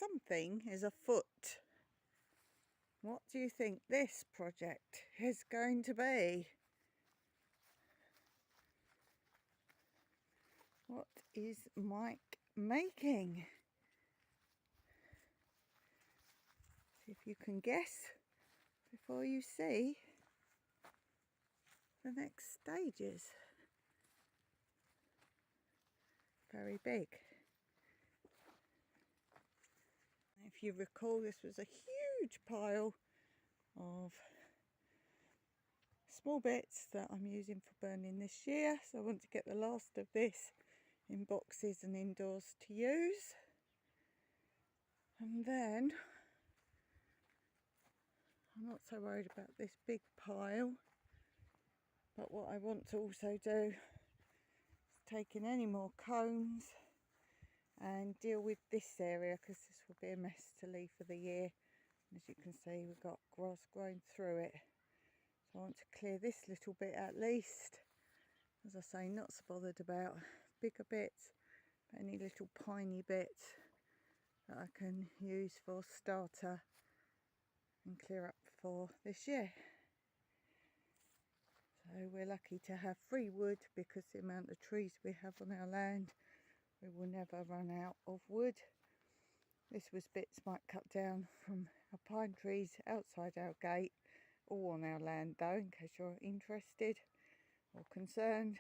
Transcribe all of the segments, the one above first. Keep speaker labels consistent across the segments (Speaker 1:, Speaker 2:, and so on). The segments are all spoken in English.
Speaker 1: something is afoot. What do you think this project is going to be? What is Mike making? See if you can guess before you see the next stages. Very big. If you recall, this was a huge pile of small bits that I'm using for burning this year, so I want to get the last of this in boxes and indoors to use. And then I'm not so worried about this big pile, but what I want to also do is take in any more cones and deal with this area, because this will be a mess to leave for the year. And as you can see, we've got grass growing through it, so I want to clear this little bit at least. As I say, not so bothered about bigger bits, but any little piney bits that I can use for starter and clear up for this year. So we're lucky to have free wood, because the amount of trees we have on our land, we will never run out of wood. This was bits Mike cut down from our pine trees outside our gate, all on our land though, in case you're interested or concerned.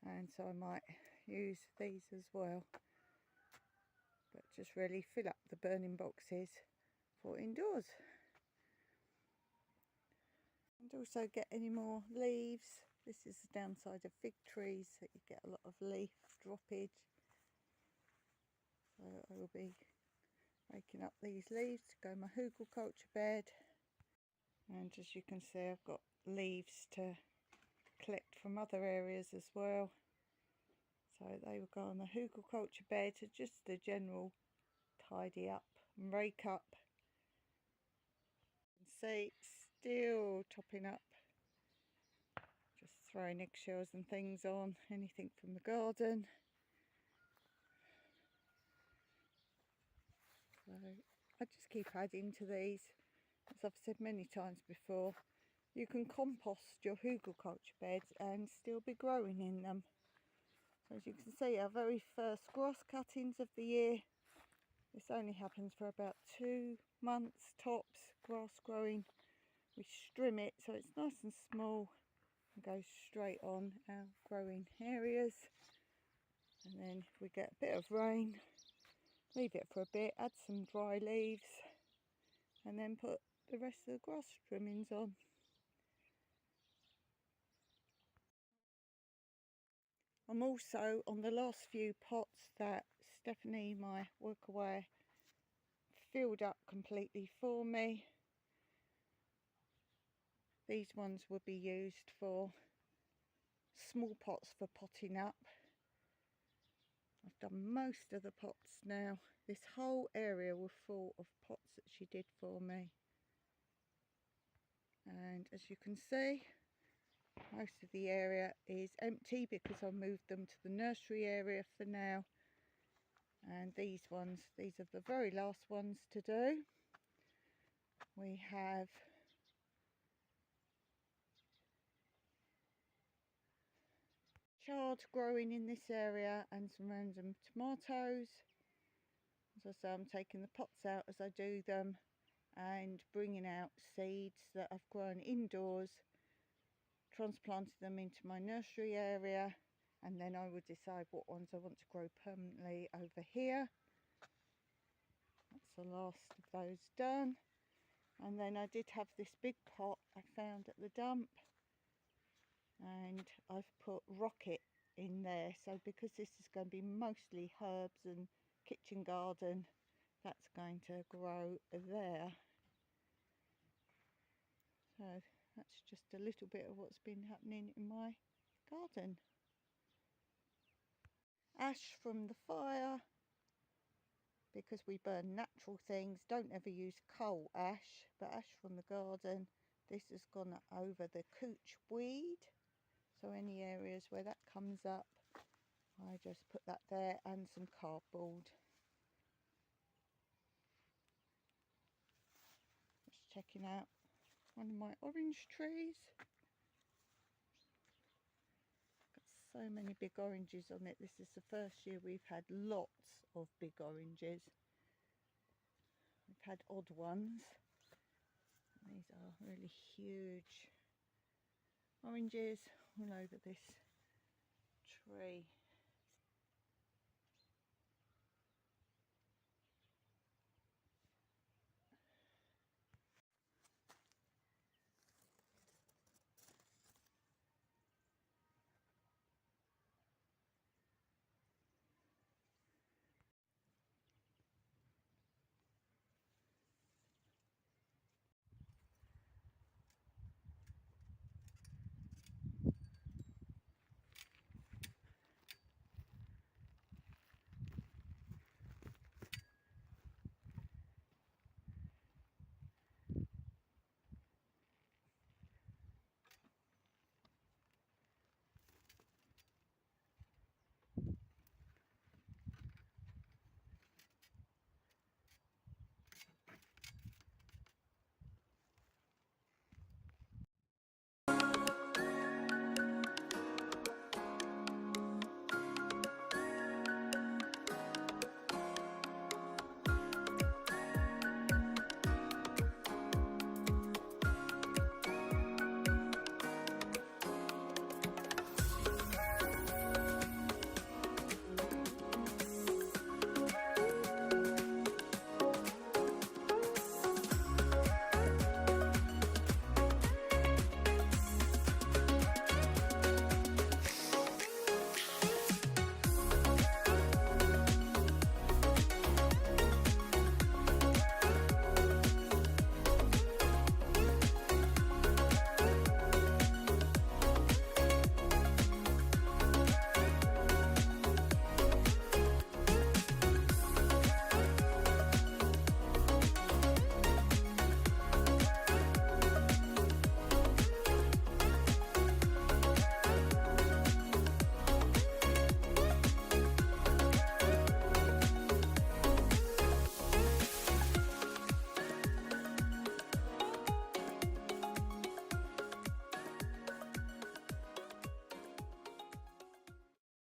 Speaker 1: And so I might use these as well, but just really fill up the burning boxes for indoors. And also get any more leaves. This is the downside of fig trees, that you get a lot of leaf droppage. So I will be raking up these leaves to go in my hugelkultur bed. And as you can see, I've got leaves to collect from other areas as well. So they will go on the hugelkultur bed, to just the general tidy up and rake up. You can see it's still topping up. Just throwing eggshells and things on, anything from the garden. So I just keep adding to these. As I've said many times before, you can compost your hugelkultur beds and still be growing in them. So as you can see, our very first grass cuttings of the year, this only happens for about 2 months tops, grass growing. We trim it so it's nice and small and goes straight on our growing areas. And then if we get a bit of rain, leave it for a bit, add some dry leaves, and then put the rest of the grass trimmings on. I'm also on the last few pots that Stephanie, my workaway, filled up completely for me. These ones will be used for small pots for potting up. I've done most of the pots now. This whole area was full of pots that she did for me. And as you can see, most of the area is empty because I moved them to the nursery area for now. And these ones, these are the very last ones to do. We have chard growing in this area and some random tomatoes. As I say, I'm taking the pots out as I do them and bringing out seeds that I've grown indoors, transplanted them into my nursery area, and then I will decide what ones I want to grow permanently over here. That's the last of those done. And then I did have this big pot I found at the dump, and I've put rocket in there. So because this is going to be mostly herbs and kitchen garden, that's going to grow there. So that's just a little bit of what's been happening in my garden. Ash from the fire, because we burn natural things, don't ever use coal ash, but ash from the garden. This has gone over the cooch weed, so any areas where that comes up, I just put that there, and some cardboard. checking out one of my orange trees. Got so many big oranges on it. This is the first year we've had lots of big oranges. We've had odd ones. These are really huge oranges all over this tree.